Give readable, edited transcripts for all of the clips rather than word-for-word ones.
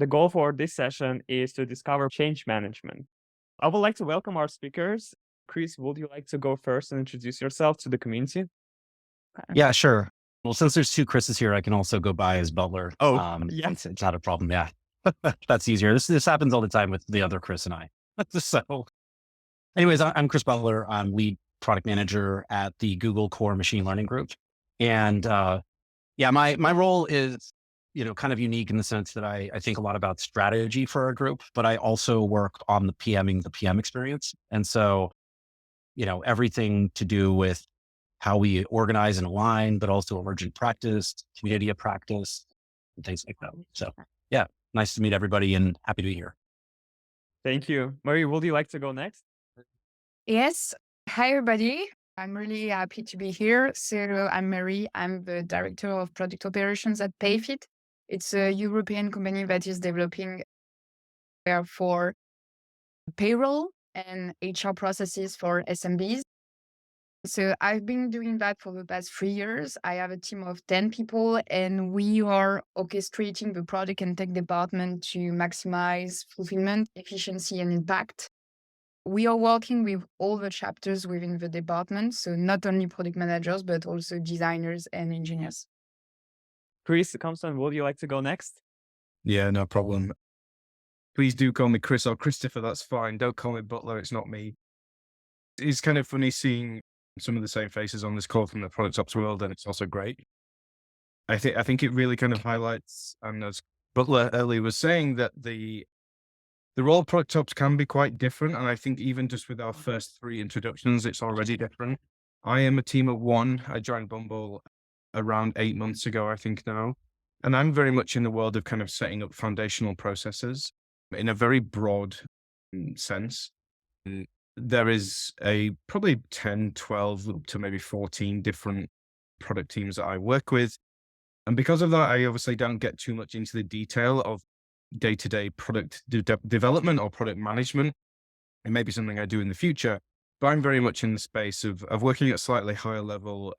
The goal for this session is to discover change management. I would like to welcome our speakers. Chris, would you like to go first and introduce yourself to the community? Yeah, sure. Well, since there's two Chris's here, I can also go by as Butler. Oh, yeah. It's not a problem. Yeah, that's easier. This happens all the time with the other Chris and I. So, anyways, I'm Chris Butler. I'm lead product manager at the Google Core Machine Learning Group, and yeah, my role is kind of unique in the sense that I think a lot about strategy for our group, but I also work on the PM experience, and so everything to do with how we organize and align, but also emergent practice, community of practice, and things like that. So yeah, nice to meet everybody and happy to be here. Thank you. Marie, would you like to go next? Yes. Hi, everybody. I'm really happy to be here. So I'm Mary. I'm the director of product operations at Payfit. It's a European company that is developing for payroll and HR processes for SMBs. So I've been doing that for the past 3 years. I have a team of 10 people, and we are orchestrating the product and tech department to maximize fulfillment, efficiency, and impact. We are working with all the chapters within the department, so not only product managers, but also designers and engineers. Chris Compson, would you like to go next? Yeah, no problem. Please do call me Chris or Christopher. That's fine. Don't call me Butler. It's not me. It's kind of funny seeing some of the same faces on this call from the ProductOps world, and it's also great. I think it really kind of highlights, and as Butler earlier was saying, that the role of ProductOps can be quite different. And I think even just with our first 3 introductions, it's already different. I am a team of 1. I joined Bumble around 8 months ago, I think now. And I'm very much in the world of kind of setting up foundational processes in a very broad sense. There is probably 10, 12, up to maybe 14 different product teams that I work with. And because of that, I obviously don't get too much into the detail of day-to-day product development or product management. It may be something I do in the future, but I'm very much in the space of working at a slightly higher level.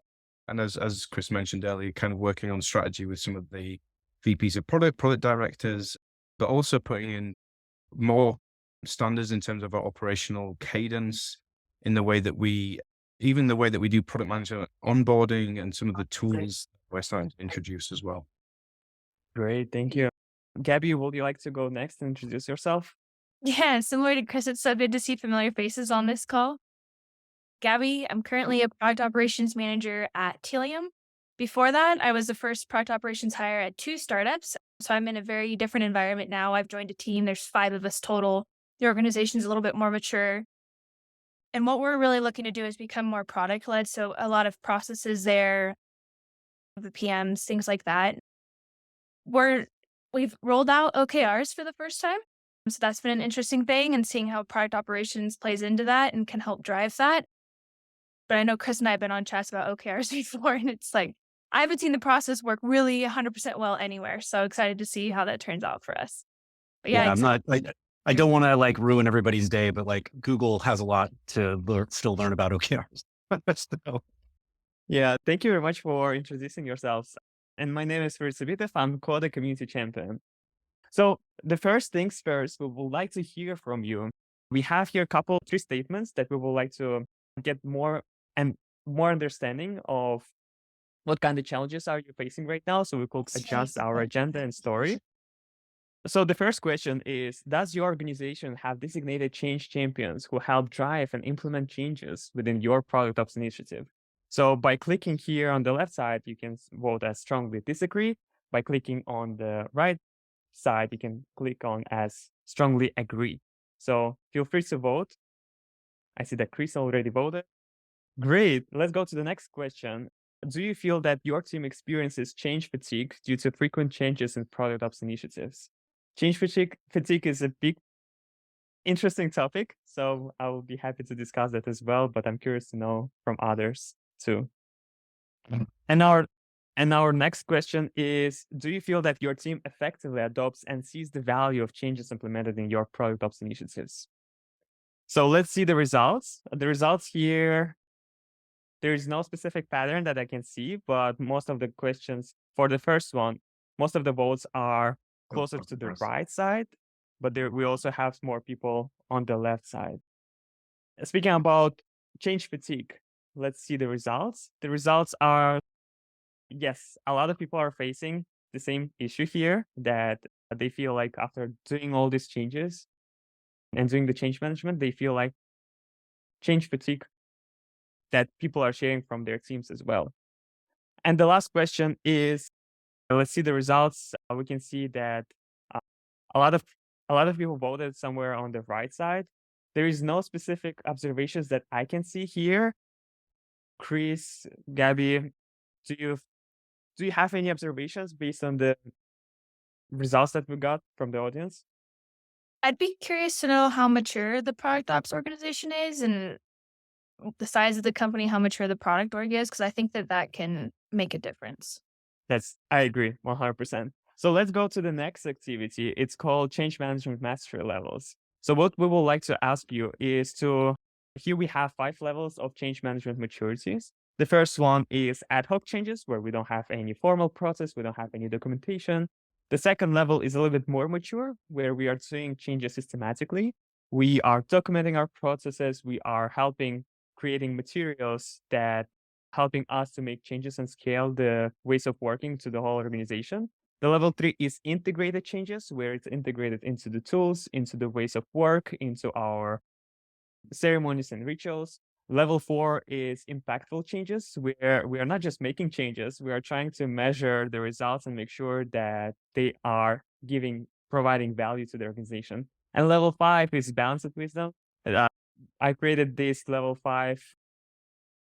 And as Chris mentioned earlier, kind of working on strategy with some of the VPs of product directors, but also putting in more standards in terms of our operational cadence, in the way that we do product management onboarding and some of the tools we're starting to introduce as well. Great, thank you. Gabby, would you like to go next and introduce yourself? Yeah, similar to Chris, it's so good to see familiar faces on this call. Gabby, I'm currently a product operations manager at Telium. Before that, I was the first product operations hire at 2 startups. So I'm in a very different environment now. I've joined a team. There's 5 of us total. The organization is a little bit more mature. And what we're really looking to do is become more product led. So a lot of processes there, the PMs, things like that. We've rolled out OKRs for the first time. So that's been an interesting thing, and seeing how product operations plays into that and can help drive that. But I know Chris and I have been on chats about OKRs before, and it's like, I haven't seen the process work really 100% well anywhere. So excited to see how that turns out for us. But yeah, I'm not. I don't want to ruin everybody's day, but Google has a lot to still learn about OKRs. Yeah, thank you very much for introducing yourselves. And my name is Ferit Sabitov. I'm Coda Community Champion. So the first things first, we would like to hear from you. We have here 3 statements that we would like to get more understanding of what kind of challenges are you facing right now, so we could adjust our agenda and story. So the first question is, does your organization have designated change champions who help drive and implement changes within your ProductOps initiative? So by clicking here on the left side, you can vote as strongly disagree. By clicking on the right side, you can click on as strongly agree. So feel free to vote. I see that Chris already voted. Great. Let's go to the next question. Do you feel that your team experiences change fatigue due to frequent changes in ProductOps initiatives? Change fatigue is a big, interesting topic, so I will be happy to discuss that as well, but I'm curious to know from others too. And our next question is, do you feel that your team effectively adopts and sees the value of changes implemented in your ProductOps initiatives? So let's see the results. The results here, there is no specific pattern that I can see, but most of the questions for the first one, most of the votes are closer to the right side, but we also have more people on the left side. Speaking about change fatigue, let's see the results. The results are, yes, a lot of people are facing the same issue here, that they feel like after doing all these changes and doing the change management, they feel like change fatigue that people are sharing from their teams as well. And the last question is, let's see the results. We can see that uh, a lot of people voted somewhere on the right side. There is no specific observations that I can see here. Chris, Gabby, do you have any observations based on the results that we got from the audience? I'd be curious to know how mature the product ops organization is and the size of the company, how mature the product org is, because I think that can make a difference. I agree 100%. So let's go to the next activity. It's called Change Management Mastery Levels. So what we would like to ask you is here we have 5 levels of change management maturities. The first one is ad hoc changes, where we don't have any formal process, we don't have any documentation. The second level is a little bit more mature, where we are doing changes systematically. We are documenting our processes. We are creating materials that helping us to make changes and scale the ways of working to the whole organization. The level 3 is integrated changes, where it's integrated into the tools, into the ways of work, into our ceremonies and rituals. Level 4 is impactful changes, where we are not just making changes, we are trying to measure the results and make sure that they are providing value to the organization. And level 5 is balanced wisdom. I created this level 5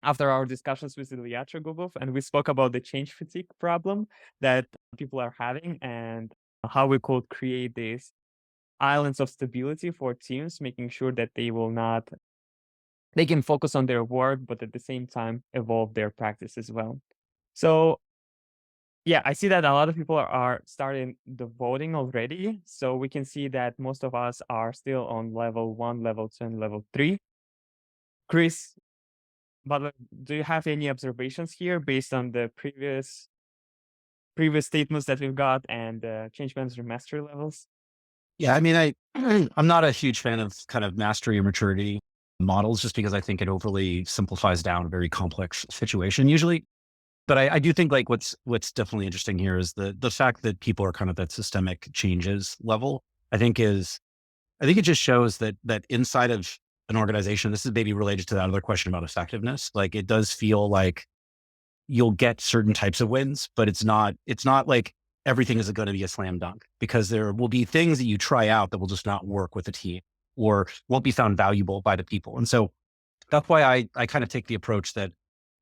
after our discussions with the Liatra Gubov, and we spoke about the change fatigue problem that people are having and how we could create these islands of stability for teams, making sure that they can focus on their work, but at the same time evolve their practice as well. So yeah, I see that a lot of people are starting the voting already. So we can see that most of us are still on level 1, level 2, and level 3. Chris, but do you have any observations here based on the previous statements that we've got and change management mastery levels? Yeah, I mean, I'm not a huge fan of kind of mastery or maturity models, just because I think it overly simplifies down a very complex situation usually. But I do think like what's definitely interesting here is the fact that people are kind of that systemic changes level. I think it just shows that inside of an organization, this is maybe related to that other question about effectiveness. Like it does feel like you'll get certain types of wins, but it's not like everything is going to be a slam dunk, because there will be things that you try out that will just not work with the team or won't be found valuable by the people. And so that's why I kind of take the approach that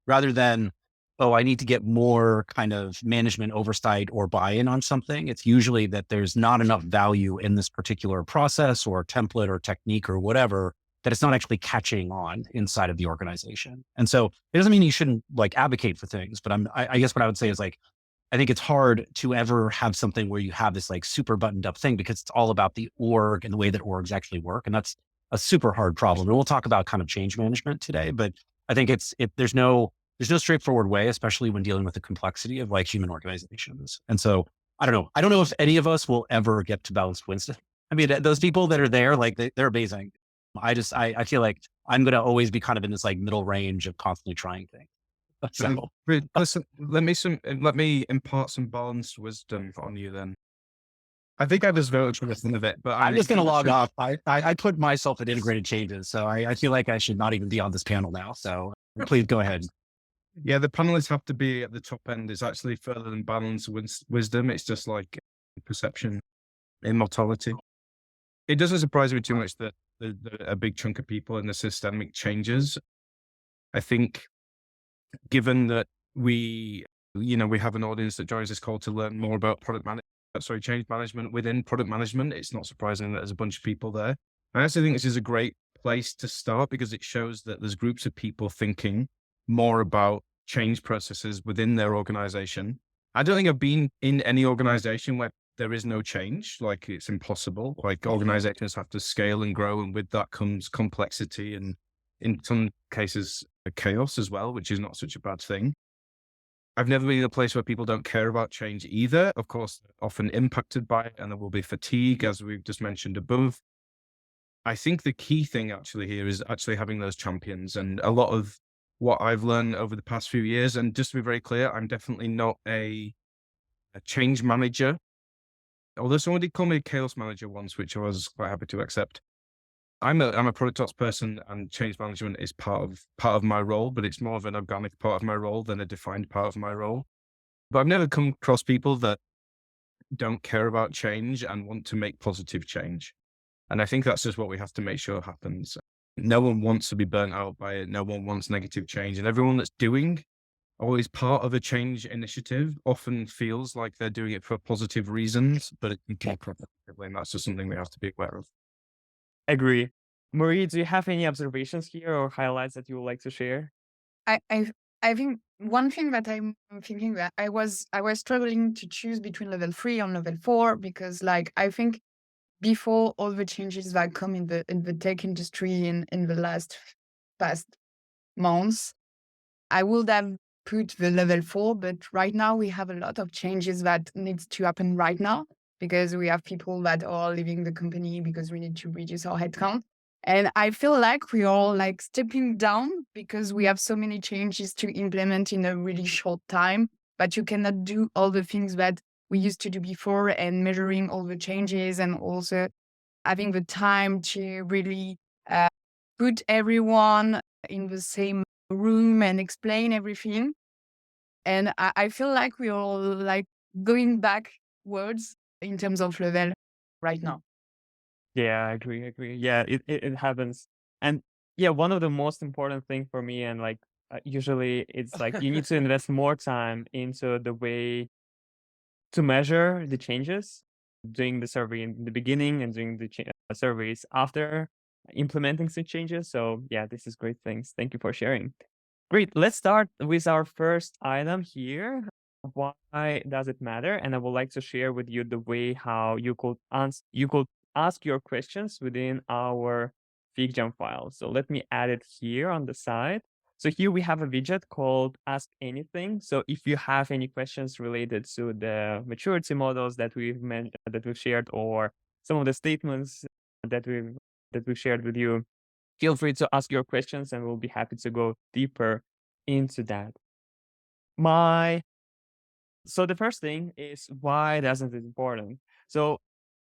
rather than, oh, I need to get more kind of management oversight or buy-in on something, it's usually that there's not enough value in this particular process or template or technique or whatever, that it's not actually catching on inside of the organization. And so it doesn't mean you shouldn't like advocate for things, but I guess what I would say is like, I think it's hard to ever have something where you have this like super buttoned up thing, because it's all about the org and the way that orgs actually work. And that's a super hard problem. And we'll talk about kind of change management today, but I think there's no straightforward way, especially when dealing with the complexity of like human organizations. And so I don't know if any of us will ever get to balanced wisdom. I mean, those people that are there, like they're amazing. I feel like I'm going to always be kind of in this like middle range of constantly trying things. So, Listen, let me impart some balanced wisdom on you then. I think I was very interested in it, but I'm just going to log off. I put myself at integrated changes, so I feel like I should not even be on this panel now. So please go ahead. Yeah, the panelists have to be at the top end. It's actually further than balanced wisdom. It's just like perception, immortality. It doesn't surprise me too much that a big chunk of people in the systemic changes. I think, given that we have an audience that joins this call to learn more about change management within product management, it's not surprising that there's a bunch of people there. I actually think this is a great place to start, because it shows that there's groups of people thinking more about change processes within their organization. I don't think I've been in any organization where there is no change. Like it's impossible. Like organizations have to scale and grow, and with that comes complexity and in some cases chaos as well, which is not such a bad thing. I've never been in a place where people don't care about change either. Of course, they're often impacted by it, and there will be fatigue, as we've just mentioned above. I think the key thing actually here is actually having those champions. And a lot of what I've learned over the past few years, and just to be very clear, I'm definitely not a change manager. Although someone did call me a chaos manager once, which I was quite happy to accept. I'm a product ops person, and change management is part of my role, but it's more of an organic part of my role than a defined part of my role. But I've never come across people that don't care about change and want to make positive change. And I think that's just what we have to make sure happens. No one wants to be burnt out by it. No one wants negative change. And everyone that's doing or is part of a change initiative often feels like they're doing it for positive reasons, but it can come across negatively, and that's just something we have to be aware of. Agree. Marie, do you have any observations here or highlights that you would like to share? I think one thing that I'm thinking that I was struggling to choose between level 3 and level 4 because like I think before all the changes that come in the tech industry in the past months, I would have put the level 4, but right now we have a lot of changes that needs to happen right now because we have people that are leaving the company because we need to reduce our headcount. And I feel like we are like stepping down because we have so many changes to implement in a really short time, but you cannot do all the things that we used to do before and measuring all the changes and also having the time to really put everyone in the same room and explain everything. And I feel like we are like going backwards in terms of level right now. Yeah, I agree. Yeah, it happens. And yeah, one of the most important thing for me, and like usually it's like you need to invest more time into the way to measure the changes, doing the survey in the beginning and doing the surveys after implementing some changes. So yeah, this is great things. Thank you for sharing. Great. Let's start with our first item here. Why does it matter? And I would like to share with you the way how you could ask your questions within our FigJam file. So let me add it here on the side. So here we have a widget called Ask Anything. So if you have any questions related to the maturity models that we've shared, or some of the statements that we've shared with you, feel free to ask your questions and we'll be happy to go deeper into that. So the first thing is, why isn't it important? So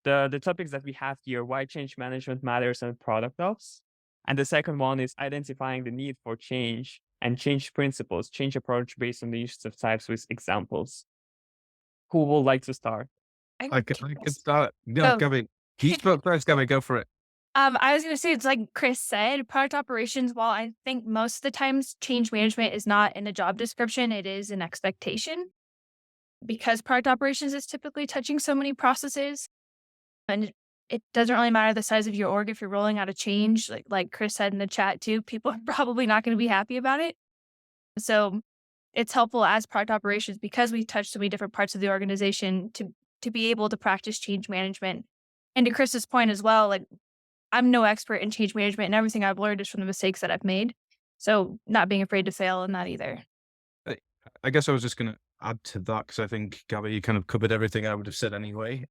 the topics that we have here, why change management matters in product ops. And the second one is identifying the need for change and change principles, change approach based on the use of types with examples. Who would like to start? I could start. No, Oh. Gabby. He spoke first, Gabby. Go for it. I was going to say, it's like Chris said, product operations, while I think most of the times change management is not in a job description, it is an expectation. Because product operations is typically touching so many processes, and it doesn't really matter the size of your org. If you're rolling out a change, like Chris said in the chat too, people are probably not going to be happy about it. So it's helpful as product operations, because we touch so many different parts of the organization, to be able to practice change management. And to Chris's point as well, like I'm no expert in change management, and everything I've learned is from the mistakes that I've made. So not being afraid to fail in that either. I guess I was just going to add to that, because I think, Gabby, you kind of covered everything I would have said anyway.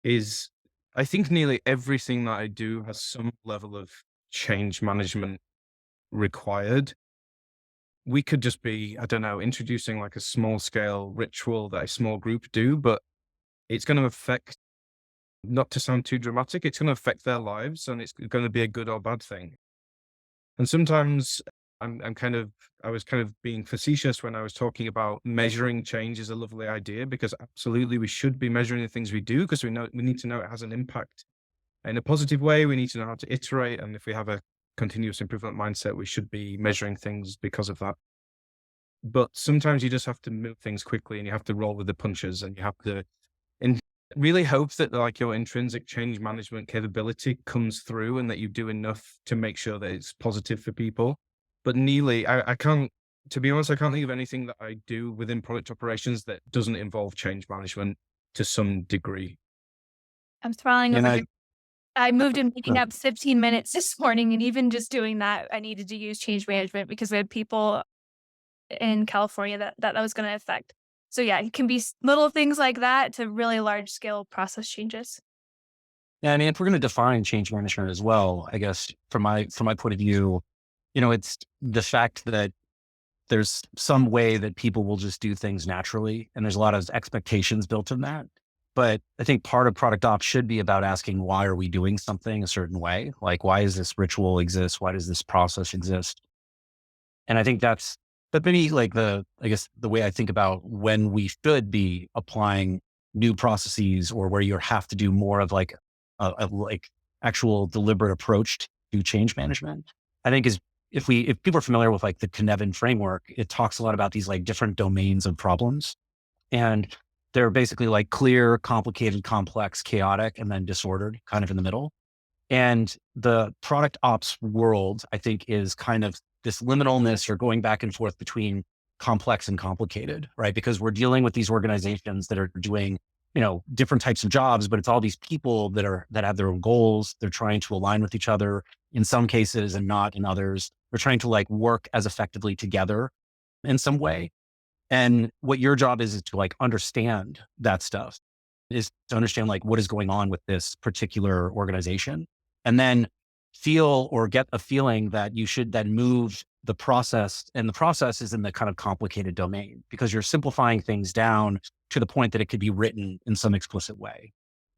I think nearly everything that I do has some level of change management required. We could just be, I don't know, introducing like a small scale ritual that a small group do, but it's going to affect, not to sound too dramatic, it's going to affect their lives, and it's going to be a good or bad thing. And sometimes I was kind of being facetious when I was talking about measuring change is a lovely idea, because absolutely we should be measuring the things we do, because we need to know it has an impact in a positive way. We need to know how to iterate. And if we have a continuous improvement mindset, we should be measuring things because of that. But sometimes you just have to move things quickly, and you have to roll with the punches, and you have to really hope that like your intrinsic change management capability comes through, and that you do enough to make sure that it's positive for people. But Neely, I can't, to be honest, I can't think of anything that I do within product operations that doesn't involve change management to some degree. I'm smiling And over I- here. I moved in waking up 15 minutes this morning, and even just doing that, I needed to use change management because we had people in California that was going to affect. So yeah, it can be little things like that to really large scale process changes. Yeah, I mean, if we're going to define change management as well, I guess from my point of view, it's the fact that there's some way that people will just do things naturally, and there's a lot of expectations built in that. But I think part of product ops should be about asking, why are we doing something a certain way? Like, why does this ritual exist? Why does this process exist? And I think but maybe like I guess the way I think about when we should be applying new processes, or where you have to do more of like a like actual deliberate approach to change management, I think is if people are familiar with like the Cynefin framework, it talks a lot about these like different domains of problems. And they're basically like clear, complicated, complex, chaotic, and then disordered kind of in the middle. And the product ops world, I think, is kind of this liminalness or going back and forth between complex and complicated, right? Because we're dealing with these organizations that are doing, different types of jobs, but it's all these people that have their own goals. They're trying to align with each other in some cases and not in others. They're trying to like work as effectively together in some way. And what your job is to like understand that stuff, is to understand like what is going on with this particular organization, and then feel or get a feeling that you should then move the process. And the process is in the kind of complicated domain, because you're simplifying things down to the point that it could be written in some explicit way.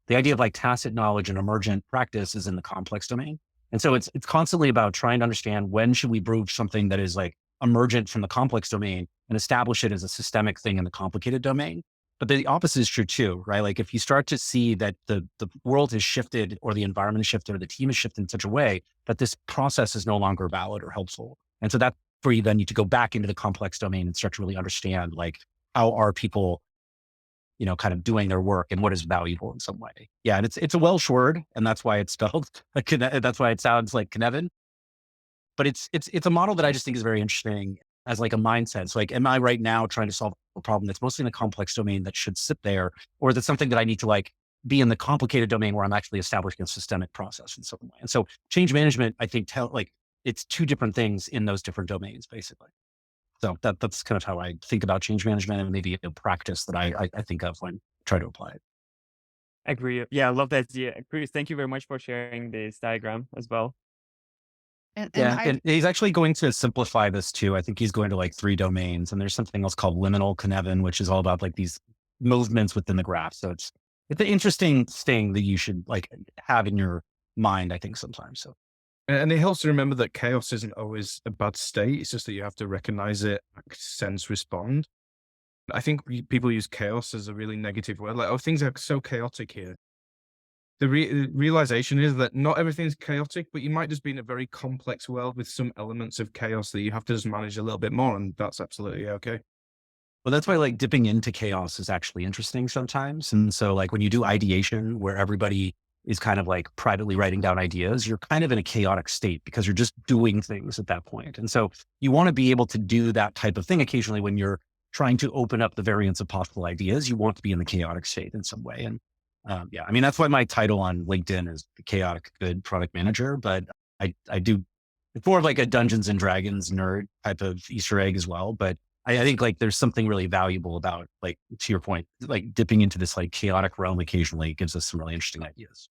The idea of like tacit knowledge and emergent practice is in the complex domain. And so it's constantly about trying to understand, when should we prove something that is like emergent from the complex domain and establish it as a systemic thing in the complicated domain. But the opposite is true too, right? Like if you start to see that the world has shifted, or the environment has shifted, or the team has shifted in such a way that this process is no longer valid or helpful. And so that's where you then need to go back into the complex domain and start to really understand, like, how are people, kind of doing their work, and what is valuable in some way. Yeah. And it's a Welsh word, and that's why it's spelled, that's why it sounds like Cynefin. But it's a model that I just think is very interesting as like a mindset. So like, am I right now trying to solve a problem that's mostly in a complex domain that should sit there? Or is it something that I need to like be in the complicated domain where I'm actually establishing a systemic process in some way? And so change management, I think, it's two different things in those different domains, basically. So that's kind of how I think about change management, and maybe a practice that I think of when I try to apply it. Agree. Yeah, I love that idea. Chris, thank you very much for sharing this diagram as well. And Yeah. I And he's actually going to simplify this too. I think he's going to like 3 domains, and there's something else called liminal Cynefin, which is all about like these movements within the graph. So it's an interesting thing that you should like have in your mind, I think, sometimes. So And it helps to remember that chaos isn't always a bad state. It's just that you have to recognize it, sense, respond. I think people use chaos as a really negative word. Like, oh, things are so chaotic here. The realization is that not everything's chaotic, but you might just be in a very complex world with some elements of chaos that you have to just manage a little bit more. And that's absolutely okay. well, that's why like dipping into chaos is actually interesting sometimes. And so like when you do ideation, where everybody is kind of like privately writing down ideas, you're kind of in a chaotic state because you're just doing things at that point. And so you want to be able to do that type of thing occasionally when you're trying to open up the variance of possible ideas. You want to be in the chaotic state in some way. And yeah, I mean, that's why my title on LinkedIn is the Chaotic Good Product Manager, but I do, it's more of like a Dungeons and Dragons nerd type of Easter egg as well. But I think like there's something really valuable about, like, to your point, like dipping into this like chaotic realm occasionally gives us some really interesting ideas.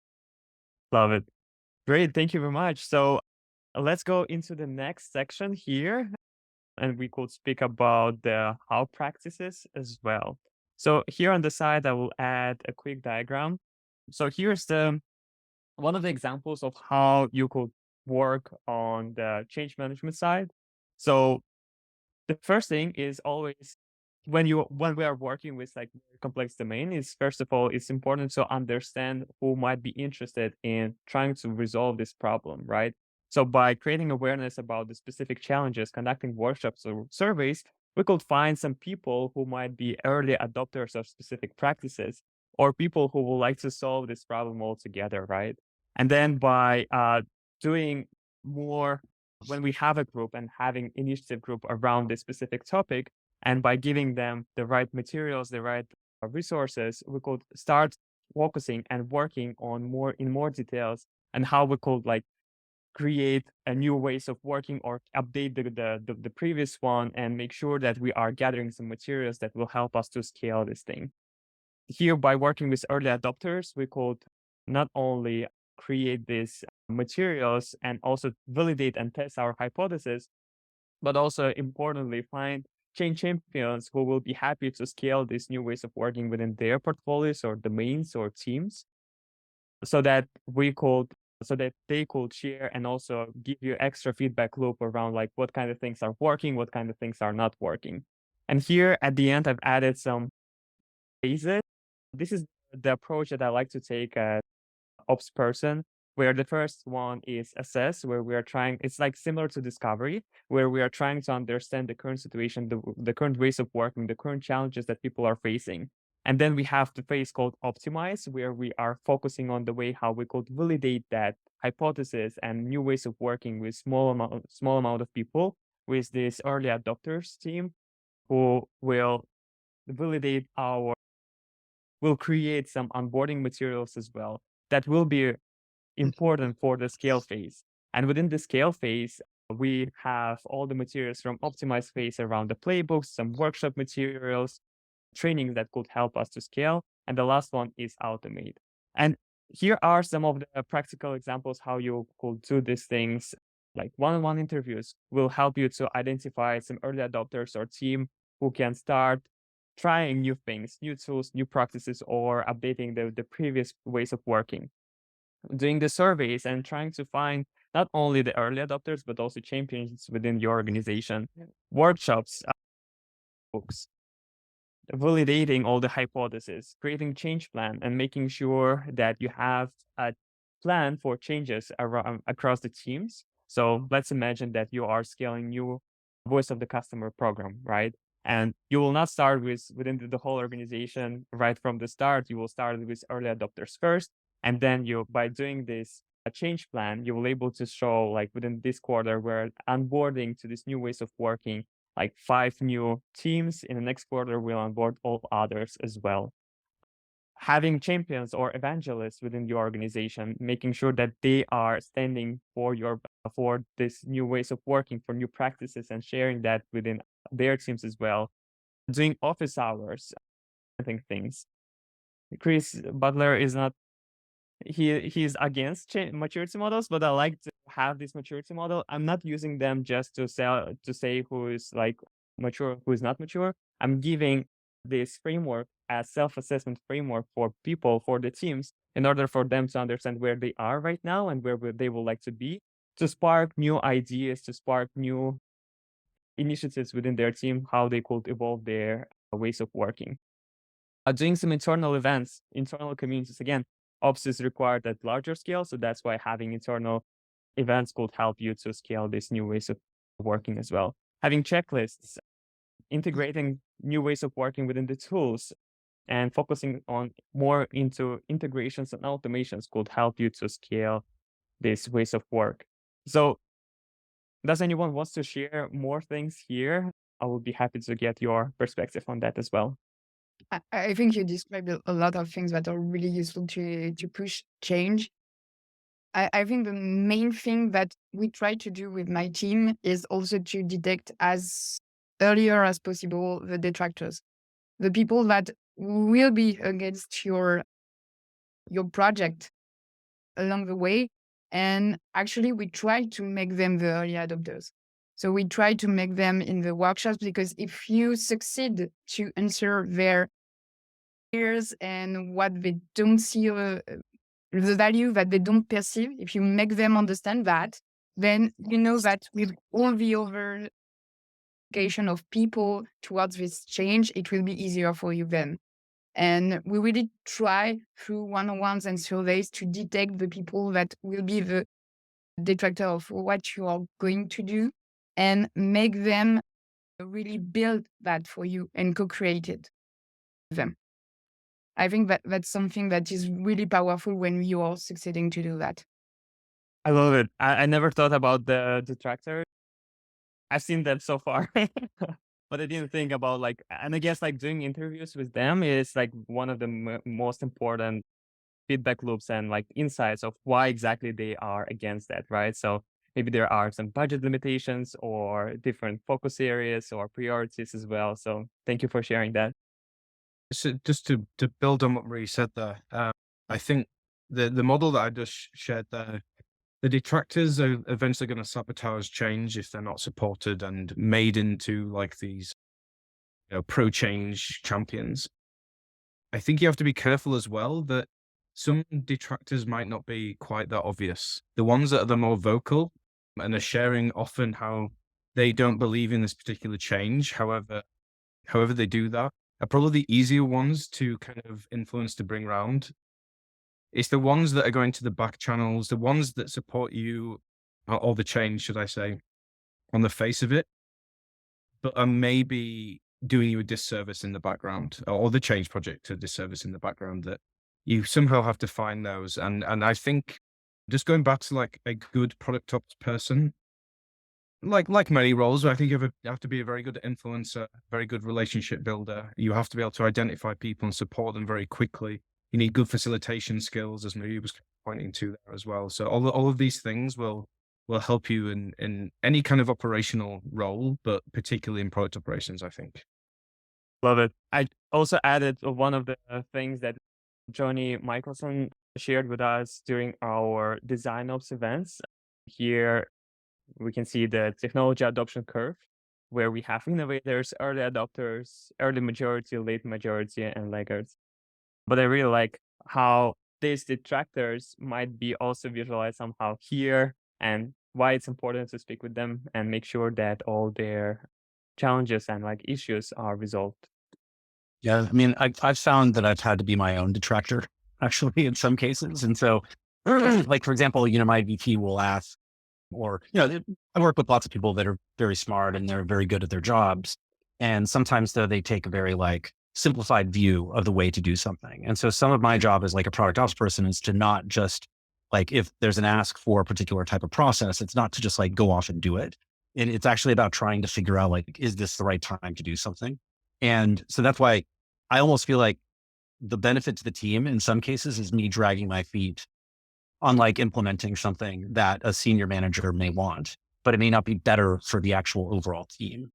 Love it. Great. Thank you very much. So let's go into the next section here, and we could speak about the how practices as well. So here on the side, I will add a quick diagram. So here's one of the examples of how you could work on the change management side. So the first thing is always when we are working with like very complex domain, is first of all, it's important to understand who might be interested in trying to resolve this problem, right? So by creating awareness about the specific challenges, conducting workshops or surveys, we could find some people who might be early adopters of specific practices, or people who would like to solve this problem altogether, right? And then by doing more, when we have a group and having initiative group around this specific topic, and by giving them the right materials, the right resources, we could start focusing and working on more details, and how we could like create a new ways of working or update the previous one and make sure that we are gathering some materials that will help us to scale this thing. Here, by working with early adopters, we could not only create these materials and also validate and test our hypothesis, but also importantly find change champions who will be happy to scale these new ways of working within their portfolios or domains or teams, so that they could share and also give you extra feedback loop around like what kind of things are working, what kind of things are not working. And here at the end, I've added some phases. This is the approach that I like to take as ops person, where the first one is assess, where we are trying, it's like similar to discovery, where we are trying to understand the current situation, the current ways of working, the current challenges that people are facing. And then we have the phase called optimize, where we are focusing on the way how we could validate that hypothesis and new ways of working with small amount of people with this early adopters team, who will create some onboarding materials as well that will be important for the scale phase. And within the scale phase, we have all the materials from optimize phase around the playbooks, some workshop materials, trainings that could help us to scale. And the last one is automate. And here are some of the practical examples how you could do these things. Like one-on-one interviews will help you to identify some early adopters or team who can start trying new things, new tools, new practices, or updating the previous ways of working. Doing the surveys and trying to find not only the early adopters, but also champions within your organization. Workshops, books, validating all the hypotheses, creating change plan, and making sure that you have a plan for changes across the teams. So let's imagine that you are scaling new voice of the customer program, right? And you will not start within the whole organization right from the start. You will start with early adopters first. And then by doing this change plan, you will able to show like within this quarter, we're onboarding to these new ways of working, like 5 new teams. In the next quarter, we'll onboard all others as well. Having champions or evangelists within your organization, making sure that they are standing for this new ways of working, for new practices, and sharing that within their teams as well. Doing office hours, I think things. Chris Butler is not, he's against maturity models, but I like to have this maturity model. I'm not using them just to say who is like mature, who is not mature. I'm giving this framework as self-assessment framework for people, for the teams, in order for them to understand where they are right now and where they would like to be, to spark new ideas, to spark new initiatives within their team, how they could evolve their ways of working. Doing some internal events, internal communities. Again, ops is required at larger scale, so that's why having internal events could help you to scale these new ways of working as well. Having checklists, integrating new ways of working within the tools, and focusing on more into integrations and automations could help you to scale these ways of work. So does anyone wants to share more things here? I would be happy to get your perspective on that as well. I think you described a lot of things that are really useful to push change. I think the main thing that we try to do with my team is also to detect as earlier as possible the detractors, the people that will be against your project along the way. And actually, we try to make them the early adopters. So we try to make them in the workshops, because if you succeed to answer their fears and what they don't see, the value that they don't perceive, if you make them understand that, then you know that with all the other education of people towards this change, it will be easier for you then. And we really try through one-on-ones and surveys to detect the people that will be the detractor of what you are going to do, and make them really build that for you and co-create it with them. I think that that's something that is really powerful when you are succeeding to do that. I love it. I never thought about the detractors. I've seen them so far, but I didn't think about and I guess like doing interviews with them is like one of the most important feedback loops and like insights of why exactly they are against that, right? So maybe there are some budget limitations or different focus areas or priorities as well. So thank you for sharing that. So just to build on what Marie said there, I think the model that I just shared there, the detractors are eventually going to sabotage change if they're not supported and made into like these, pro change champions. I think you have to be careful as well that some detractors might not be quite that obvious. The ones that are the more vocal and are sharing often how they don't believe in this particular change, however they do that, are probably the easier ones to kind of influence to bring round. It's the ones that are going to the back channels, the ones that support you, or the change, should I say, on the face of it, but are maybe doing you a disservice in the background, or the change project a disservice in the background, that you somehow have to find those. And I think just going back to like a good product ops person, like many roles, I think you have to be a very good influencer, very good relationship builder. You have to be able to identify people and support them very quickly. You need good facilitation skills, as Marie was pointing to there as well. So all of these things will help you in any kind of operational role, but particularly in product operations, I think. Love it. I also added one of the things that Johnny Michelson shared with us during our design ops events. Here we can see the technology adoption curve, where we have innovators, early adopters, early majority, late majority, and laggards. But I really like how these detractors might be also visualized somehow here, and why it's important to speak with them and make sure that all their challenges and like issues are resolved. Yeah, I mean, I've found that I've had to be my own detractor actually in some cases. And so, like, for example, my VP will ask, or, I work with lots of people that are very smart and they're very good at their jobs. And sometimes though, they take a very like simplified view of the way to do something. And so some of my job as like a product ops person is to not just like, if there's an ask for a particular type of process, it's not to just like go off and do it. And it's actually about trying to figure out like, is this the right time to do something? And so that's why I almost feel like the benefit to the team in some cases is me dragging my feet on like implementing something that a senior manager may want, but it may not be better for the actual overall team.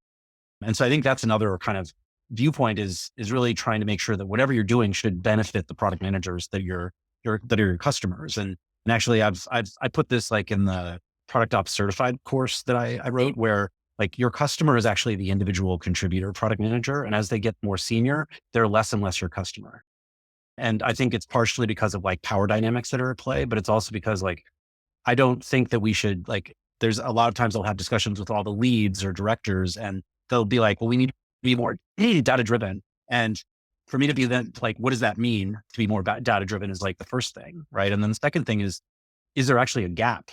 And so I think that's another kind of viewpoint is really trying to make sure that whatever you're doing should benefit the product managers that that are your customers. And actually I put this like in the ProductOps certified course that I wrote, where like your customer is actually the individual contributor product manager. And as they get more senior, they're less and less your customer. And I think it's partially because of like power dynamics that are at play, but it's also because like, I don't think that we should like, there's a lot of times I'll have discussions with all the leads or directors and they'll be like, well, we need to be more data driven. And for me to be then like, what does that mean to be more data driven is like the first thing, right? And then the second thing is there actually a gap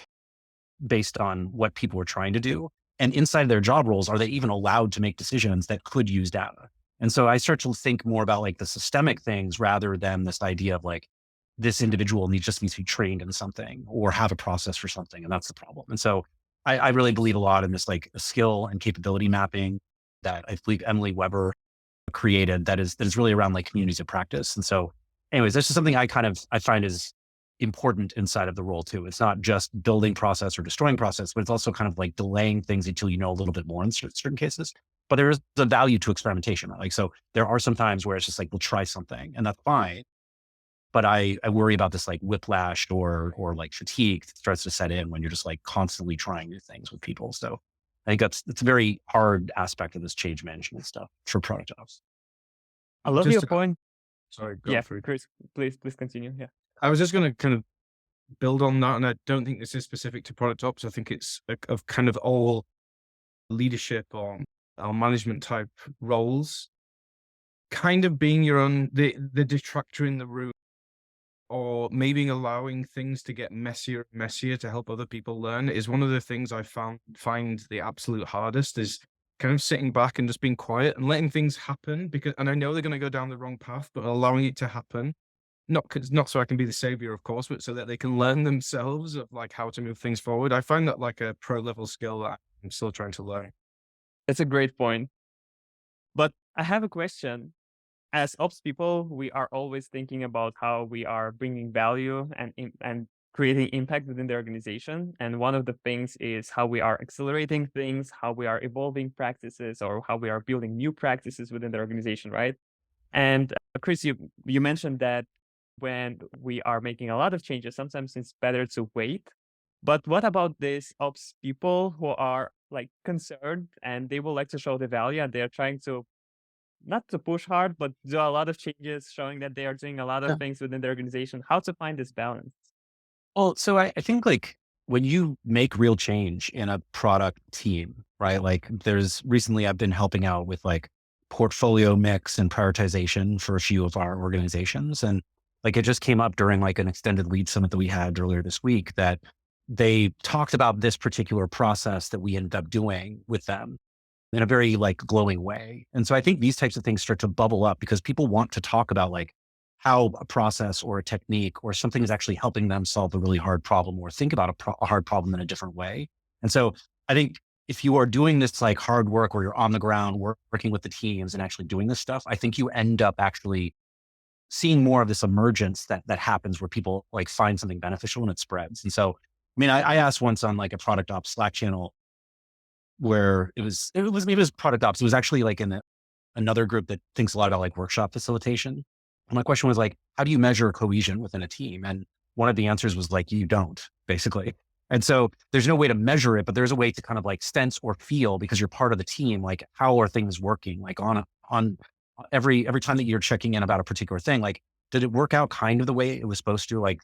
based on what people are trying to do? And inside their job roles, are they even allowed to make decisions that could use data? And so I start to think more about like the systemic things rather than this idea of like, this individual needs to be trained in something or have a process for something. And that's the problem. And so I really believe a lot in this like skill and capability mapping that I believe Emily Weber created that is really around like communities of practice. And so anyways, this is something I find is important inside of the role too. It's not just building process or destroying process, but it's also kind of like delaying things until you know a little bit more in certain cases. But there is the value to experimentation. Like, so there are some times where it's just like, we'll try something and that's fine. But I worry about this like whiplash or like fatigue that starts to set in when you're just like constantly trying new things with people. So I think it's a very hard aspect of this change management stuff for product ops. I love Just your to- point. Sorry, Yeah, through. Chris, please continue. Yeah. I was just going to kind of build on that, and I don't think this is specific to product ops. I think it's of kind of all leadership or management type roles. Kind of being your own the detractor in the room, or maybe allowing things to get messier and messier to help other people learn is one of the things I find the absolute hardest. Is kind of sitting back and just being quiet and letting things happen, and I know they're going to go down the wrong path, but allowing it to happen. Not so I can be the savior, of course, but so that they can learn themselves of like how to move things forward. I find that like a pro level skill that I'm still trying to learn. That's a great point. But I have a question. as ops people, we are always thinking about how we are bringing value and creating impact within the organization. And one of the things is how we are accelerating things, how we are evolving practices, or how we are building new practices within the organization, right? And Chris, you mentioned that when we are making a lot of changes, sometimes it's better to wait. But what about these ops people who are like concerned and they would like to show the value and they're trying to not to push hard, but do a lot of changes, showing that they are doing a lot of Yeah. things within the organization? How to find this balance? Well, so I think like when you make real change in a product team, right? Like there's recently I've been helping out with like portfolio mix and prioritization for a few of our organizations. And like it just came up during like an extended lead summit that we had earlier this week that they talked about this particular process that we ended up doing with them in a very like glowing way. And so I think these types of things start to bubble up because people want to talk about like how a process or a technique or something is actually helping them solve a really hard problem or think about a hard problem in a different way. And so I think if you are doing this like hard work or you're on the ground working with the teams and actually doing this stuff, I think you end up actually seeing more of this emergence that happens where people like find something beneficial and it spreads. And so, I mean, I asked once on like a product ops Slack channel where it was product ops. It was actually like in another group that thinks a lot about like workshop facilitation. And my question was like, how do you measure cohesion within a team? And one of the answers was like, you don't, basically. And so there's no way to measure it, but there's a way to kind of like sense or feel because you're part of the team. Like, how are things working? Like on every time that you're checking in about a particular thing, like, did it work out kind of the way it was supposed to? Like,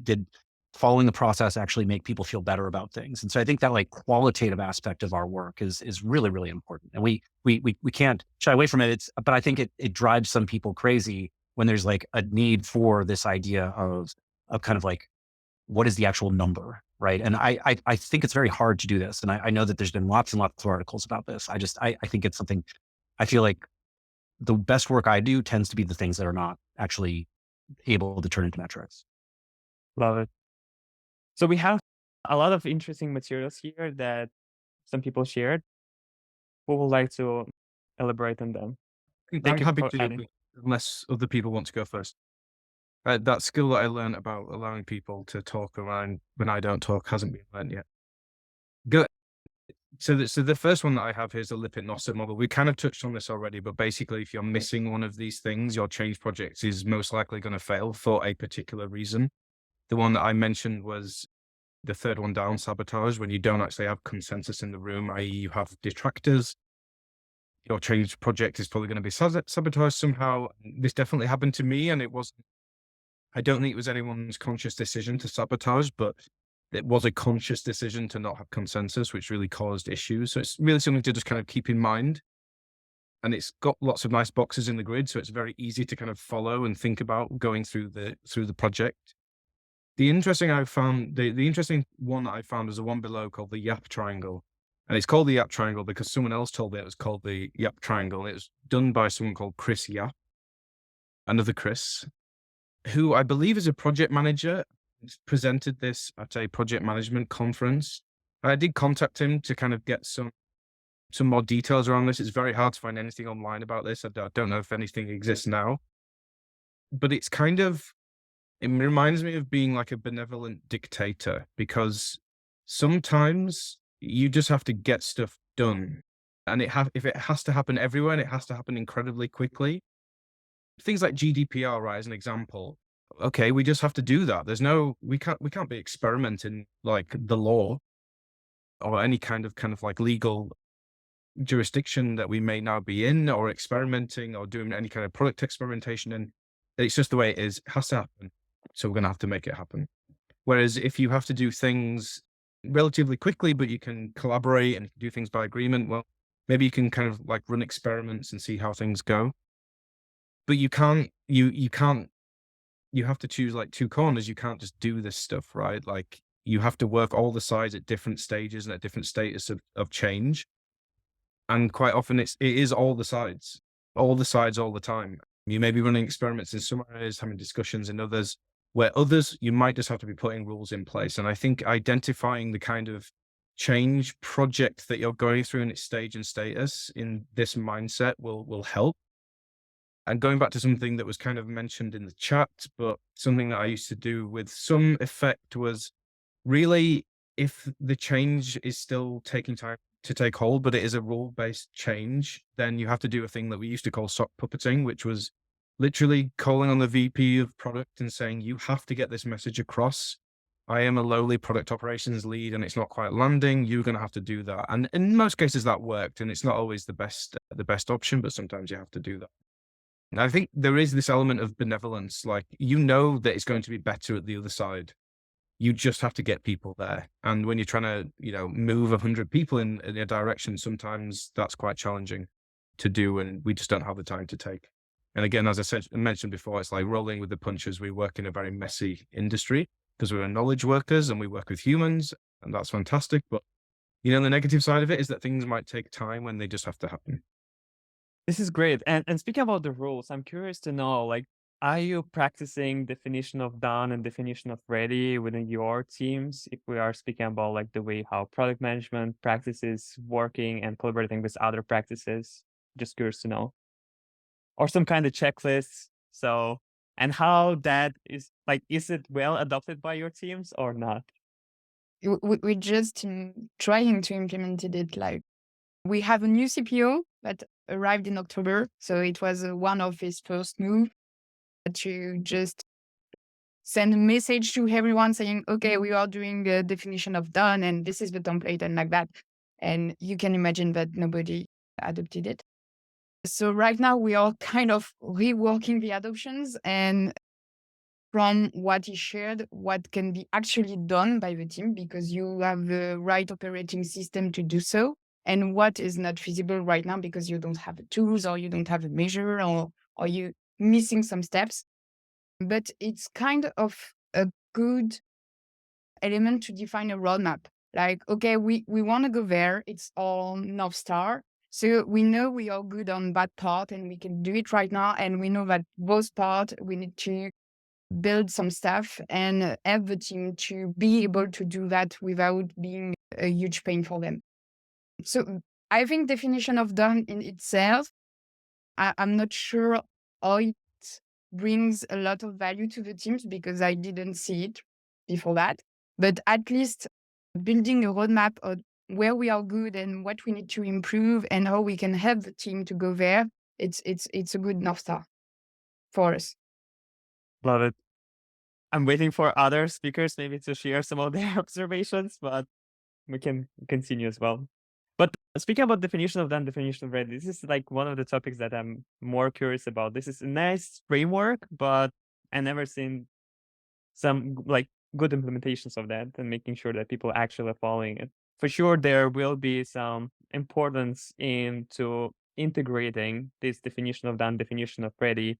did following the process actually make people feel better about things? And so I think that like qualitative aspect of our work is really, really important. And we can't shy away from it. But I think it drives some people crazy when there's like a need for this idea of kind of like, what is the actual number? Right. And I think it's very hard to do this. And I know that there's been lots and lots of articles about this. I think it's something I feel like the best work I do tends to be the things that are not actually able to turn into metrics. Love it. So we have a lot of interesting materials here that some people shared. Who would like to elaborate on them? I'm Thank you happy for to, adding. unless other people want to go first. That skill that I learned about allowing people to talk around when I don't talk hasn't been learned yet. Go. So the first one that I have here is the Lipit-Nossiter model. We kind of touched on this already, but basically, if you're missing one of these things, your change project is most likely going to fail for a particular reason. The one that I mentioned was the third one down, sabotage, when you don't actually have consensus in the room, i.e. you have detractors. Your change project is probably going to be sabotaged somehow. This definitely happened to me, and I don't think it was anyone's conscious decision to sabotage, but it was a conscious decision to not have consensus, which really caused issues. So it's really something to just kind of keep in mind. And it's got lots of nice boxes in the grid, so it's very easy to kind of follow and think about going through the project. The interesting one that I found was the one below called the Yap Triangle. And it's called the Yap Triangle because someone else told me it was called the Yap Triangle. It was done by someone called Chris Yap, another Chris, who I believe is a project manager. He's presented this at a project management conference. I did contact him to kind of get some more details around this. It's very hard to find anything online about this. I don't know if anything exists now. But it's kind of, it reminds me of being like a benevolent dictator because sometimes you just have to get stuff done. And if it has to happen everywhere and it has to happen incredibly quickly, things like GDPR, right, as an example. Okay, we just have to do that. We can't be experimenting like the law or any kind of like legal jurisdiction that we may now be in, or experimenting or doing any kind of product experimentation. And it's just the way it is. It has to happen. So we're going to have to make it happen. Whereas if you have to do things relatively quickly, but you can collaborate and do things by agreement, well, maybe you can kind of like run experiments and see how things go. But you have to choose like two corners. You can't just do this stuff, right? Like you have to work all the sides at different stages and at different status of change. And quite often it is all the sides all the time. You may be running experiments in some areas, having discussions in others, where others, you might just have to be putting rules in place. And I think identifying the kind of change project that you're going through in its stage and status in this mindset will help. And going back to something that was kind of mentioned in the chat, but something that I used to do with some effect was really, if the change is still taking time to take hold, but it is a rule-based change, then you have to do a thing that we used to call sock puppeting, which was literally calling on the VP of product and saying, you have to get this message across. I am a lowly product operations lead and it's not quite landing. You're going to have to do that. And in most cases that worked, and it's not always the best option, but sometimes you have to do that. And I think there is this element of benevolence, like, you know that it's going to be better at the other side. You just have to get people there. And when you're trying to, move 100 people in a direction, sometimes that's quite challenging to do. And we just don't have the time to take. And again, as I mentioned before, it's like rolling with the punches. We work in a very messy industry because we're knowledge workers and we work with humans, and that's fantastic. But, the negative side of it is that things might take time when they just have to happen. This is great. And speaking about the rules, I'm curious to know, like, are you practicing definition of done and definition of ready within your teams? If we are speaking about like the way how product management practices working and collaborating with other practices, just curious to know. Or some kind of checklists. So, and how that is like, is it well adopted by your teams or not? We just trying to implement it. Like, we have a new CPO that arrived in October. So it was one of his first moves to just send a message to everyone saying, okay, we are doing a definition of done and this is the template and like that. And you can imagine that nobody adopted it. So right now we are kind of reworking the adoptions, and from what he shared, what can be actually done by the team, because you have the right operating system to do so, and what is not feasible right now because you don't have the tools or you don't have a measure, or you missing some steps. But it's kind of a good element to define a roadmap. Like, okay, we want to go there. It's all North Star. So we know we are good on that part and we can do it right now. And we know that both parts, we need to build some stuff and have the team to be able to do that without being a huge pain for them. So I think definition of done in itself, I'm not sure how it brings a lot of value to the teams because I didn't see it before that. But at least building a roadmap of where we are good and what we need to improve and how we can help the team to go there, it's a good North Star for us. Love it. I'm waiting for other speakers maybe to share some of their observations, but we can continue as well. But speaking about definition of done, definition of ready, this is like one of the topics that I'm more curious about. This is a nice framework, but I never seen some like good implementations of that and making sure that people actually are following it. For sure, there will be some importance into integrating this definition of done, definition of ready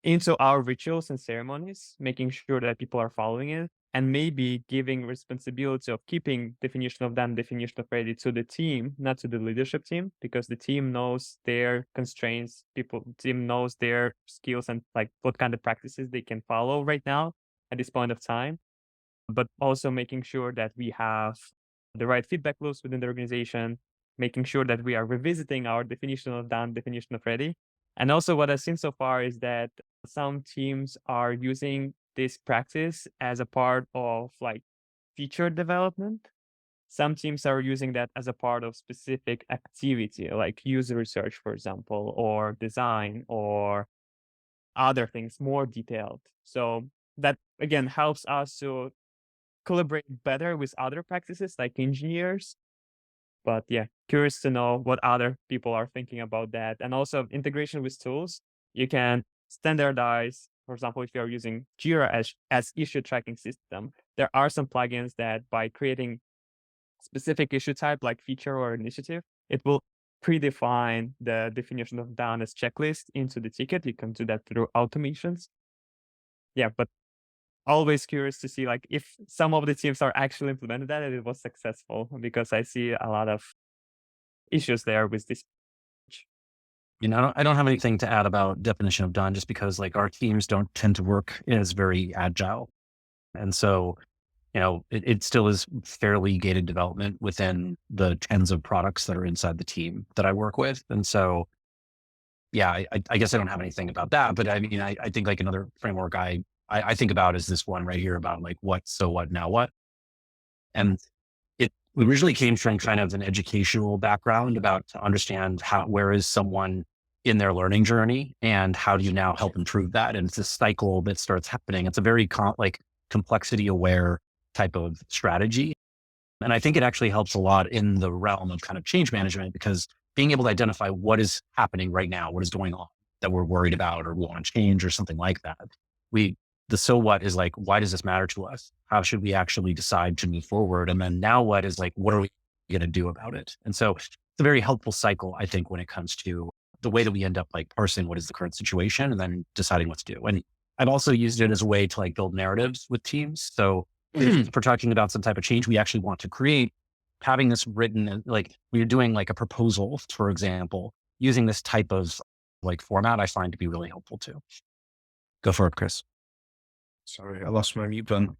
into our rituals and ceremonies, making sure that people are following it, and maybe giving responsibility of keeping definition of done, definition of ready to the team, not to the leadership team, because the team knows their constraints, team knows their skills and like what kind of practices they can follow right now at this point of time. But also making sure that we have the right feedback loops within the organization, making sure that we are revisiting our definition of done, definition of ready. And also what I've seen so far is that some teams are using this practice as a part of like feature development. Some teams are using that as a part of specific activity, like user research, for example, or design or other things more detailed. So that again helps us to collaborate better with other practices like engineers. But yeah, curious to know what other people are thinking about that. And also integration with tools. You can standardize, for example, if you're using Jira as issue tracking system, there are some plugins that by creating specific issue type like feature or initiative, it will predefine the definition of done as checklist into the ticket. You can do that through automations. Yeah, but always curious to see like if some of the teams are actually implemented that and it was successful, because I see a lot of issues there with this. I don't have anything to add about definition of done, just because like our teams don't tend to work as very agile. And so, it still is fairly gated development within the tens of products that are inside the team that I work with. And so yeah, I guess I don't have anything about that, but I mean, I think like another framework I think about is this one right here about like what, so what, now what? And it originally came from kind of an educational background about to understand where is someone in their learning journey and how do you now help improve that? And it's a cycle that starts happening. It's a very complexity aware type of strategy. And I think it actually helps a lot in the realm of kind of change management, because being able to identify what is happening right now, what is going on that we're worried about or we want to change or something like that. The so what is like, why does this matter to us? How should we actually decide to move forward? And then now what is like, what are we going to do about it? And so it's a very helpful cycle, I think, when it comes to the way that we end up like parsing what is the current situation and then deciding what to do. And I've also used it as a way to like build narratives with teams. So if we're talking about some type of change we actually want to create, having this written, like we're doing like a proposal, for example, using this type of like format, I find to be really helpful too. Go for it, Chris. Sorry, I lost my mute button.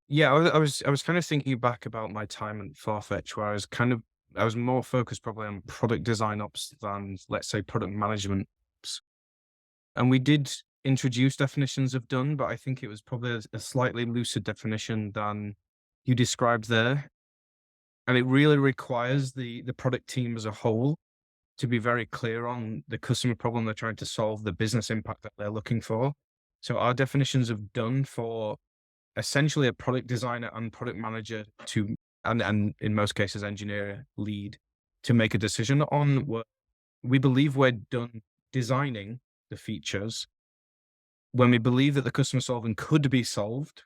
Yeah, I was kind of thinking back about my time at Farfetch, where I was more focused probably on product design ops than, let's say, product management ops. And we did introduce definitions of done, but I think it was probably a slightly looser definition than you described there. And it really requires the product team as a whole to be very clear on the customer problem they're trying to solve, the business impact that they're looking for. So our definitions of done for essentially a product designer and product manager and in most cases, engineer lead to make a decision on what we believe we're done designing the features when we believe that the customer problem could be solved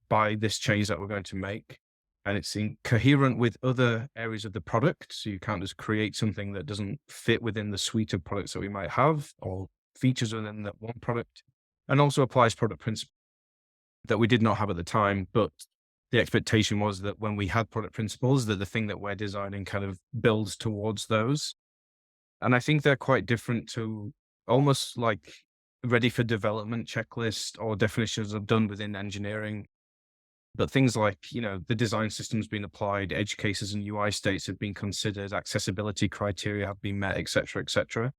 by this change that we're going to make. And it's coherent with other areas of the product. So you can't just create something that doesn't fit within the suite of products that we might have or features within that one product. And also applies product principles that we did not have at the time. But the expectation was that when we had product principles, that the thing that we're designing kind of builds towards those. And I think they're quite different to almost like ready for development checklist or definitions of done within engineering. But things like, the design system's been applied, edge cases and UI states have been considered, accessibility criteria have been met, et cetera, et cetera.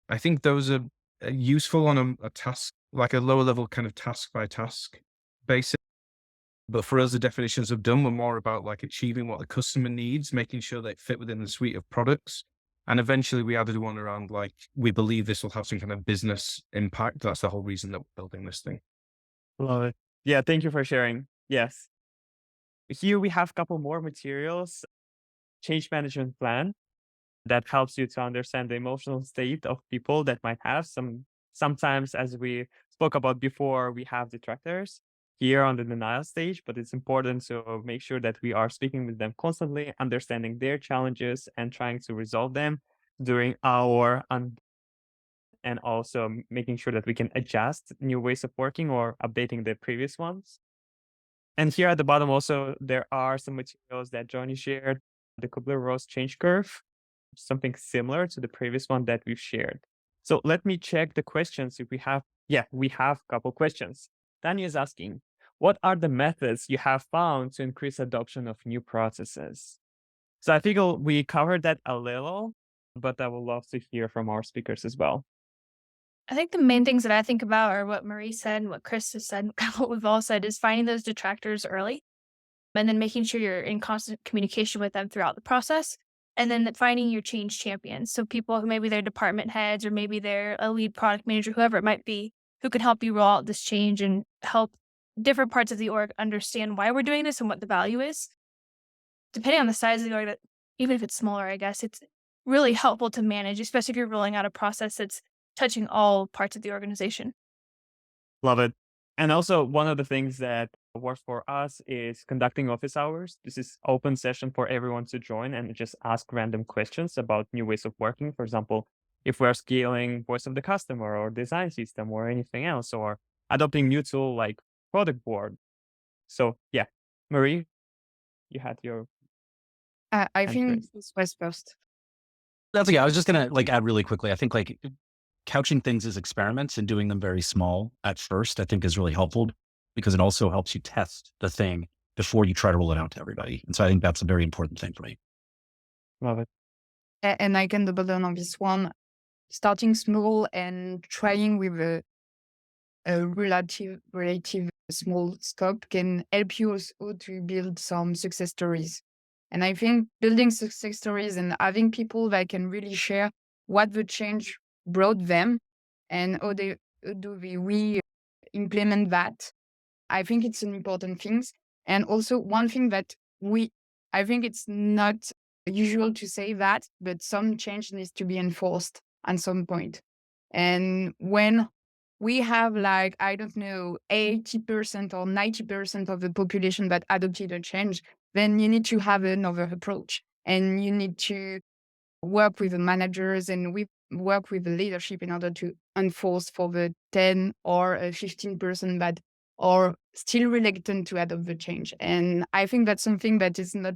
I think those are useful on a task, like a lower level kind of task by task basis. But for us, the definitions of done were more about like achieving what the customer needs, making sure they fit within the suite of products. And eventually we added one around like, we believe this will have some kind of business impact. That's the whole reason that we're building this thing. Love it. Yeah, thank you for sharing. Yes. Here we have a couple more materials. Change management plan that helps you to understand the emotional state of people that might have sometimes, as we spoke about before, we have detractors here on the denial stage, but it's important to make sure that we are speaking with them constantly, understanding their challenges and trying to resolve them during and also making sure that we can adjust new ways of working or updating the previous ones. And here at the bottom also, there are some materials that Johnny shared, the Kubler-Ross change curve, something similar to the previous one that we've shared. So let me check the questions if we have. Yeah, we have a couple questions. Daniel is asking, what are the methods you have found to increase adoption of new processes? So I think we covered that a little, but I would love to hear from our speakers as well. I think the main things that I think about are what Marie said and what Chris has said, what we've all said, is finding those detractors early and then making sure you're in constant communication with them throughout the process. And then finding your change champions. So people who maybe they're department heads or maybe they're a lead product manager, whoever it might be, who can help you roll out this change and help different parts of the org understand why we're doing this and what the value is. Depending on the size of the org, that even if it's smaller, I guess it's really helpful to manage, especially if you're rolling out a process that's touching all parts of the organization. Love it. And also one of the things that works for us is conducting office hours. This is open session for everyone to join and just ask random questions about new ways of working. For example, if we're scaling voice of the customer or design system or anything else, or adopting new tool like product board. So yeah, Marie, you had your I think raised. this was first. That's okay. I was just going to like add really quickly. I think like couching things as experiments and doing them very small at first, I think is really helpful because it also helps you test the thing before you try to roll it out to everybody. And so I think that's a very important thing for me. Love it. and I can double down on this one. Starting small and trying with a relative small scope can help you also to build some success stories. And I think building success stories and having people that can really share what the change brought them and how do we implement that. I think it's an important thing. And also one thing that I think it's not usual to say that, but some change needs to be enforced at some point. And when we have like, I don't know, 80% or 90% of the population that adopted a change, then you need to have another approach. And you need to work with the managers and we work with the leadership in order to enforce for the 10 or 15% that are still reluctant to adopt the change. And I think that's something that is not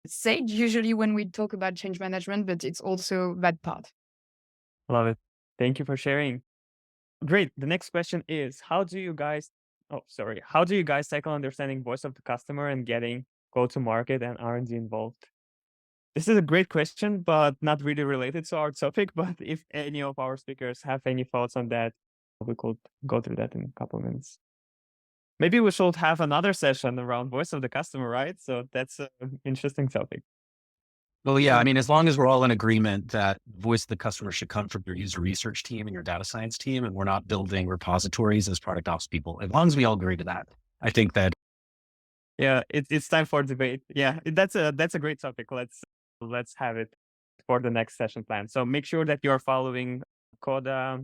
said usually when we talk about change management, but it's also that part. Love it. Thank you for sharing. Great. The next question is, how do you guys tackle understanding voice of the customer and getting go-to-market and R&D involved? This is a great question, but not really related to our topic. But if any of our speakers have any thoughts on that, we could go through that in a couple of minutes. Maybe we should have another session around voice of the customer, right? So that's an interesting topic. Well, yeah, I mean, as long as we're all in agreement that voice of the customer should come from your user research team and your data science team, and we're not building repositories as product ops people, as long as we all agree to that, I think that. Yeah, it's time for debate. Yeah, that's a great topic. Let's have it for the next session plan. So make sure that you're following Coda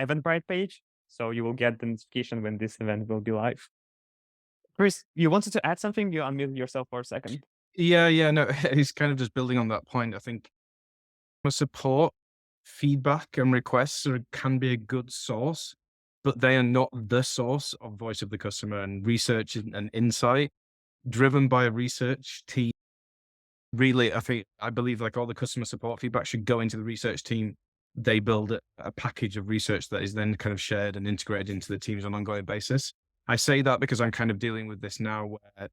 Eventbrite page, so you will get the notification when this event will be live. Chris, you wanted to add something? You unmuted yourself for a second. Yeah, no, it's kind of just building on that point. I think support, feedback, and requests can be a good source, but they are not the source of voice of the customer, and research and insight driven by a research team. Really, I believe like all the customer support feedback should go into the research team. They build a package of research that is then kind of shared and integrated into the teams on an ongoing basis. I say that because I'm kind of dealing with this now where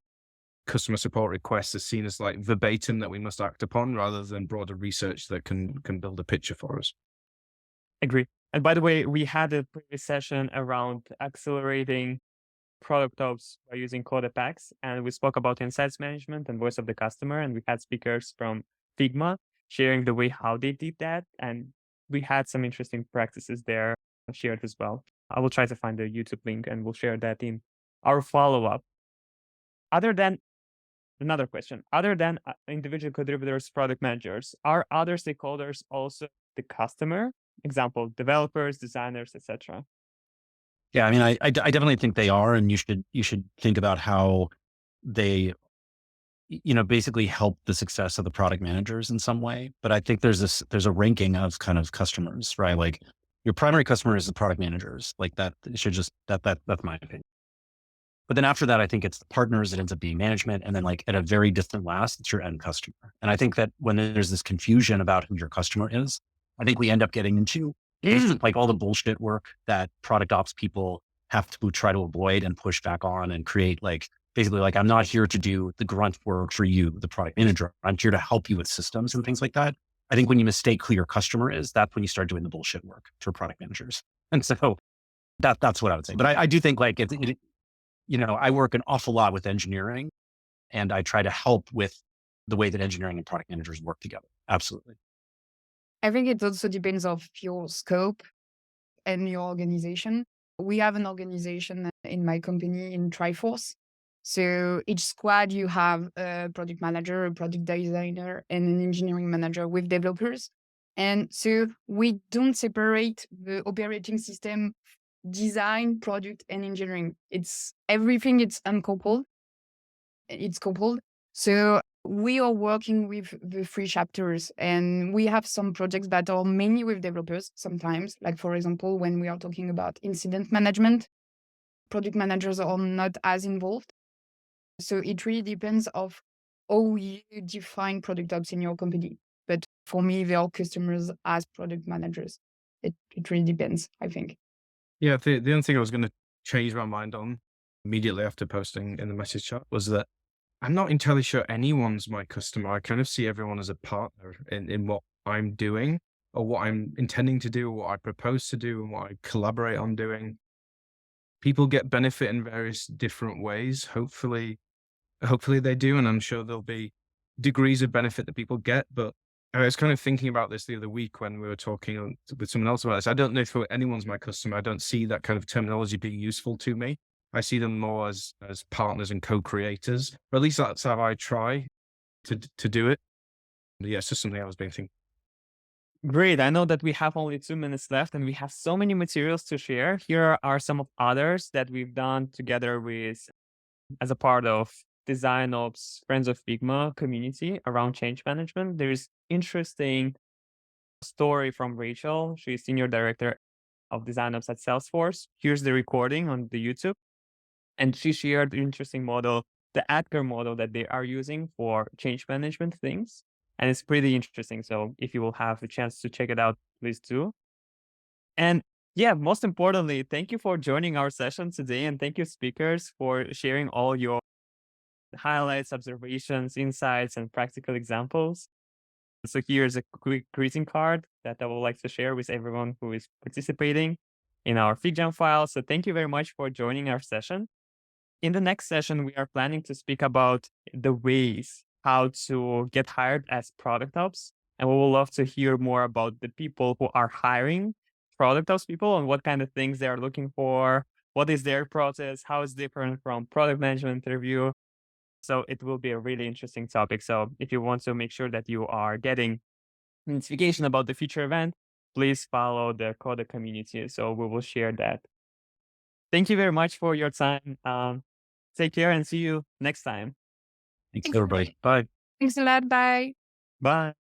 customer support requests are seen as like verbatim that we must act upon rather than broader research that can build a picture for us. Agree. And by the way, we had a previous session around accelerating product ops by using Coda packs, and we spoke about insights management and voice of the customer, and we had speakers from Figma sharing the way how they did that, and we had some interesting practices there shared as well. I will try to find the YouTube link and we'll share that in our follow-up. Another question, other than individual contributors, product managers, are other stakeholders also the customer? Example, developers, designers, etc. Yeah, I mean, I definitely think they are, and you should think about how they, basically help the success of the product managers in some way. But I think there's a ranking of kind of customers, right? Like your primary customer is the product managers, like that. It should just that's my opinion. But then after that, I think it's the partners. It ends up being management, and then like at a very distant last, it's your end customer. And I think that when there's this confusion about who your customer is, I think we end up getting into like all the bullshit work that product ops people have to try to avoid and push back on and create like, basically like, I'm not here to do the grunt work for you, the product manager. I'm here to help you with systems and things like that. I think when you mistake who your customer is, that's when you start doing the bullshit work for product managers. And so that's what I would say. But I do think like, I work an awful lot with engineering, and I try to help with the way that engineering and product managers work together. Absolutely. I think it also depends of your scope and your organization. We have an organization in my company in Triforce. So each squad, you have a product manager, a product designer, and an engineering manager with developers. And so we don't separate the operating system design, product, and engineering. It's everything, it's uncoupled. It's coupled. So we are working with the 3 chapters, and we have some projects that are mainly with developers sometimes. Like, for example, when we are talking about incident management, product managers are not as involved. So it really depends of how you define product ops in your company. But for me, they are customers as product managers. It really depends, I think. Yeah, the only thing I was going to change my mind on immediately after posting in the message chat was that I'm not entirely sure anyone's my customer. I kind of see everyone as a partner in what I'm doing or what I'm intending to do, or what I propose to do, and what I collaborate on doing. People get benefit in various different ways. Hopefully they do, and I'm sure there'll be degrees of benefit that people get. But I was kind of thinking about this the other week when we were talking with someone else about this. I don't know if anyone's my customer. I don't see that kind of terminology being useful to me. I see them more as partners and co-creators, or at least that's how I try to do it. Yeah, it's just something I was being thinking. Great. I know that we have only 2 minutes left and we have so many materials to share. Here are some of others that we've done together with as a part of DesignOps Friends of Figma community around change management. There's interesting story from Rachel. She's senior director of DesignOps at Salesforce. Here's the recording on the YouTube. And she shared the interesting model, the ADKAR model that they are using for change management things. And it's pretty interesting. So if you will have a chance to check it out, please do. And yeah, most importantly, thank you for joining our session today. And thank you, speakers, for sharing all your highlights, observations, insights, and practical examples. So here's a quick greeting card that I would like to share with everyone who is participating in our FigJam file. So thank you very much for joining our session. In the next session, we are planning to speak about the ways how to get hired as product ops. And we will love to hear more about the people who are hiring product ops people and what kind of things they are looking for, what is their process, how it's different from product management interview. So it will be a really interesting topic. So if you want to make sure that you are getting notification about the future event, please follow the Coda community. So we will share that. Thank you very much for your time. Take care and see you next time. Thanks, everybody. Bye. Thanks a lot. Bye. Bye.